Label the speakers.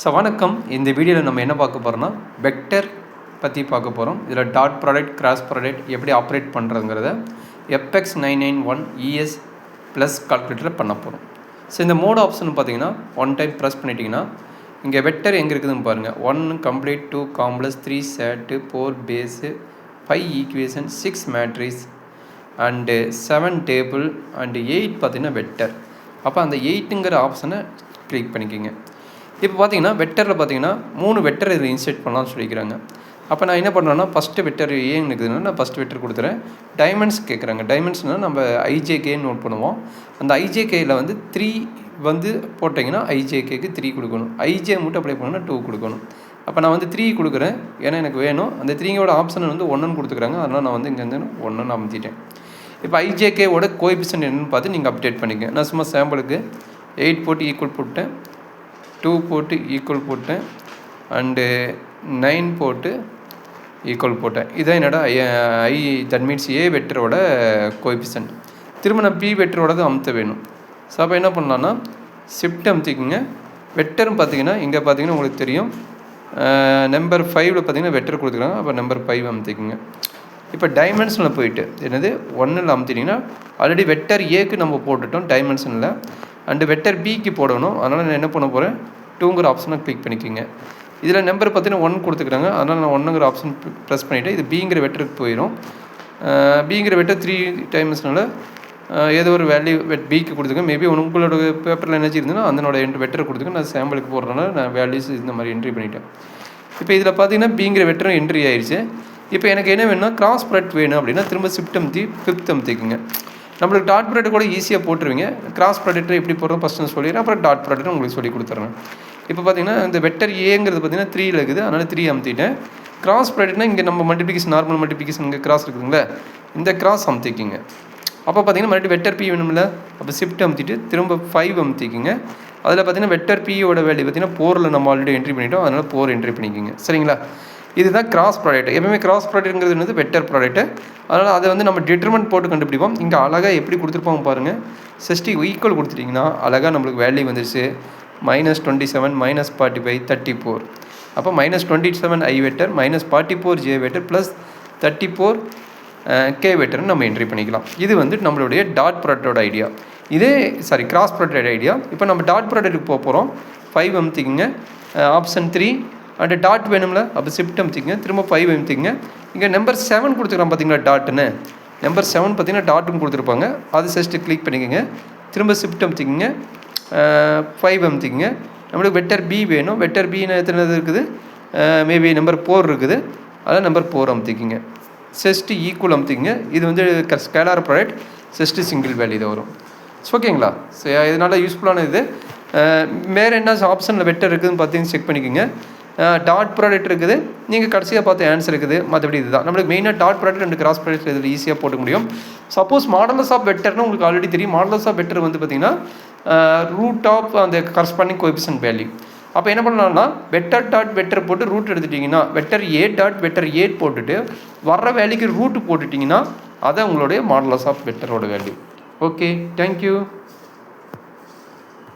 Speaker 1: வணக்கம். இந்த வீடியோவில் நம்ம என்ன பார்க்க போகிறோம்னா வெக்டர் பற்றி பார்க்க போகிறோம். இதில் டாட் ப்ராடக்ட், கிராஸ் ப்ராடக்ட் எப்படி ஆப்ரேட் பண்ணுறதுங்கிறத FX 991 ES ப்ளஸ் கால்குலேட்டரில் பண்ண போகிறோம். ஸோ இந்த மோட் ஆப்ஷன் பார்த்தீங்கன்னா ஒன் டைம் ப்ரெஸ் பண்ணிட்டீங்கன்னா இங்கே வெக்டர் எங்கே இருக்குதுன்னு பாருங்கள். 1 கம்ப்ளீட், 2 காம்ப்ளெக்ஸ், 3 சேட்டு, 4 base, 5 equation, 6 matrix and 7 table and 8 பார்த்தீங்கன்னா வெக்டர். அப்போ அந்த 8ங்கிற ஆப்ஷனை கிளிக் பண்ணிக்கோங்க. இப்போ பார்த்தீங்கன்னா வெக்டரில் பார்த்தீங்கன்னா 3 வெக்டர் இதில் இன்சர்ட் பண்ணலாம்னு சொல்லிக்கிறாங்க. அப்போ நான் என்ன பண்ணுறேன்னா ஃபஸ்ட்டு வெக்டர் ஏன்னு இருக்குதுன்னா நான் ஃபஸ்ட்டு வெக்டர் கொடுத்துறேன். டைமென்ஷன் கேட்குறாங்க. டைமென்ஷனால் நம்ம ஐஜேகேன்னு நோட் பண்ணுவோம். அந்த ஐஜேகேயில் வந்து 3 வந்து போட்டிங்கன்னா ஐஜேகேக்கு 3 கொடுக்கணும். ஐஜே மட்டும் அப்ளை பண்ணணும்னா 2 கொடுக்கணும். அப்போ நான் வந்து 3 கொடுக்குறேன், ஏன்னா எனக்கு வேணும். அந்த 3ங்கோட ஆப்ஷன் வந்து 1ன்னு கொடுத்துக்கிறாங்க. அதனால் நான் வந்து இங்கேருந்து 1ன்னு அமைத்திட்டேன். இப்போ ஐஜேகேவோட கோஎஃபிஷியன்ட் என்னன்னு பார்த்து நீங்கள் அப்டேட் பண்ணிக்க. நான் சும்மா சாம்பிளுக்கு 8 போட்டு ஈக்குவல் போட்டேன், 2 போட்டு ஈக்குவல் போட்டேன், அண்டு 9 போட்டு ஈக்குவல் போட்டேன். இதான் என்னோட தட் மீன்ஸ் ஏ வெக்டரோட கோஎஃபிஷியன்ட். திரும்ப நான் பி வெக்டரோடது அமுத்த வேணும். ஸோ அப்போ என்ன பண்ணலான்னா ஷிஃப்ட் அமுத்திக்குங்க. வெக்டர்னு பார்த்தீங்கன்னா இங்கே பார்த்தீங்கன்னா உங்களுக்கு தெரியும் நம்பர் 5ல் பார்த்தீங்கன்னா வெக்டர் கொடுத்துருக்காங்க. அப்போ நம்பர் 5 அமுத்திக்குங்க. இப்போ டைமென்ஷனில் போயிட்டு என்னது 1ல் அமுத்திட்டிங்கன்னா ஆல்ரெடி வெக்டர் ஏக்கு நம்ம போட்டுட்டோம் டைமென்ஷனில், அண்டு வெக்டர் பிக்கு போடணும். அதனால் நான் என்ன பண்ண போகிறேன், 2ங்கிற ஆப்ஷனை கிளிக் பண்ணிக்கோங்க. இதில் நம்பர் பார்த்தீங்கன்னா 1 கொடுத்துக்கிறாங்க. அதனால் நான் 1ங்கிற ஆப்ஷன் ப்ரெஸ் பண்ணிவிட்டு இது பிங்கிற வெக்டருக்கு போயிடும். பிங்கிற வெக்டர் 3 டைமென்ஷனில் ஏதோ ஒரு வேல்யூ பிக்கு கொடுத்துருக்கேன். மேபி உங்களோட பேப்பரில் எனர்ஜி இருந்ததுன்னா அதனோட வெக்டர் கொடுத்துருக்கேன். நான் சாம்பிளுக்கு போடுறதுனால நான் வேல்யூஸ் இந்த மாதிரி என்ட்ரி பண்ணிட்டேன். இப்போ இதில் பார்த்தீங்கன்னா பிங்கிற வெக்டரும் என்ட்ரி ஆயிடுச்சு. இப்போ எனக்கு என்ன வேணும்னா கிராஸ் ப்ராடக்ட் வேணும் அப்படின்னா திரும்ப ஷிஃப்ட் அமுத்தி 5th அமுத்திக்குங்க. நம்மளுக்கு டாட் ப்ராடக்ட் கூட ஈஸியாக போட்டுருவீங்க. கிராஸ் ப்ராடக்ட் எப்படி போடுறோம் ஃபஸ்ட்டு நான் சொல்லிடுறேன், அப்புறம் டாட் ப்ராடக்ட் உங்களுக்கு சொல்லி கொடுத்துட்றேன். இப்போ பார்த்தீங்கன்னா இந்த வெக்டர் ஏங்கிறது பார்த்தீங்கன்னா 3ல் இருக்குது. அதனால் 3 அமுத்திட்டேன். கிராஸ் ப்ராடக்ட்னா இங்கே நம்ம மல்டிப்ளிகேஷன் நார்மல் மல்டிப்ளிகேஷன் இங்கே கிராஸ் இருக்குதுங்களா, இந்த கிராஸ் அமுத்திக்கிங்க. அப்போ பார்த்தீங்கன்னா மறுபடியும் வெக்டர் பி வேணும்ல, அப்போ ஷிஃப்ட் அமுத்திட்டு திரும்ப 5 அமுத்திக்கிங்க. அதில் பார்த்தீங்கன்னா வெக்டர் பியோட வேல்யூ பார்த்தீங்கன்னா 4ல் நம்ம ஆல்ரெடி என்ட்ரி பண்ணிட்டோம். அதனால் 4 என்ட்ரி பண்ணிக்கிங்க. சரிங்களா? இதுதான் கிராஸ் ப்ராடக்ட். எப்பவுமே கிராஸ் ப்ராடக்ட்ங்கிறது வந்து வெக்டர் ப்ராடக்ட். அதனால் அதை வந்து நம்ம டிட்டர்மெண்ட் போட்டு கண்டுபிடிப்போம். இங்கே அழகாக எப்படி கொடுத்துருப்போம் பாருங்கள். 60 ஈக்குவல் கொடுத்துட்டிங்கன்னா அழகாக நம்மளுக்கு வேல்யூ வந்துருச்சு. -27, -45, 34. அப்போ -27 I vector, -44 J vector, plus 34 K வெக்டர்னு நம்ம என்ட்ரி பண்ணிக்கலாம். இது வந்து நம்மளுடைய டாட் ப்ராடக்டோட ஐடியா. இதே கிராஸ் ப்ராடக்ட் ஐடியா. இப்போ நம்ம டாட் ப்ராடக்ட்டுக்கு போக போகிறோம். 5 அமுத்திங்க, ஆப்ஷன் 3 அண்டு டாட் வேணும்ல, அப்போ ஷிஃப்ட் அமுத்திங்க, திரும்ப 5 அமுத்திங்க. இங்கே நம்பர் 7 கொடுத்துருக்கான் பார்த்தீங்களா டாட்டுன்னு, நம்பர் 7 பார்த்தீங்கன்னா டாட்டுன்னு கொடுத்துருப்பாங்க. அது ஜஸ்ட்டு கிளிக் பண்ணிக்கோங்க. திரும்ப ஷிஃப்ட் அமுத்திக்கிங்க, 5 அமுத்திக்கிங்க. நம்மளுக்கு வெக்டர் பி வேணும். வெக்டர் பின்னு எத்தனை இருக்குது, மேபி நம்பர் 4 இருக்குது. அதான் நம்பர் 4 அமுத்திக்கிங்க. ஜஸ்ட்டு ஈக்குவல் அமுத்திக்கிங்க. இது வந்து scalar product, just single value இது வரும். ஓகேங்களா? ஸோ இதனால் யூஸ்ஃபுல்லான இது. வேறு என்ன ஆப்ஷனில் வெக்டர் இருக்குதுன்னு பார்த்தீங்கன்னா செக் பண்ணிக்கோங்க. டாட் ப்ராடக்ட் இருக்குது, நீங்கள் கடைசியாக பார்த்து ஆன்சர் இருக்குது. மற்றபடி இதுதான் நம்மளுக்கு மெயினாக dot product and cross product இதில் ஈஸியாக போட்டு முடியும். சப்போஸ் மாடலஸ் ஆஃப் வெக்டர்னு உங்களுக்கு ஆல்ரெடி தெரியும். மாடலஸ் ஆஃப் வெக்டர் வந்து பார்த்திங்கன்னா ரூட் ஆஃப் அந்த கரஸ்பாண்டிங் கோஎஃபிஷியன்ட் வேல்யூ. அப்போ என்ன பண்ணலாம்னா வெக்டர் டாட் வெக்டர் போட்டு ரூட் எடுத்துட்டிங்கன்னா வெக்டர் ஏ டாட் வெக்டர் 8 போட்டுட்டு வர்ற வேல்யூக்கு ரூட்டு போட்டுட்டிங்கன்னா அதை உங்களுடைய மாடலஸ் ஆஃப் வெக்டரோட வேல்யூ. Okay, thank you.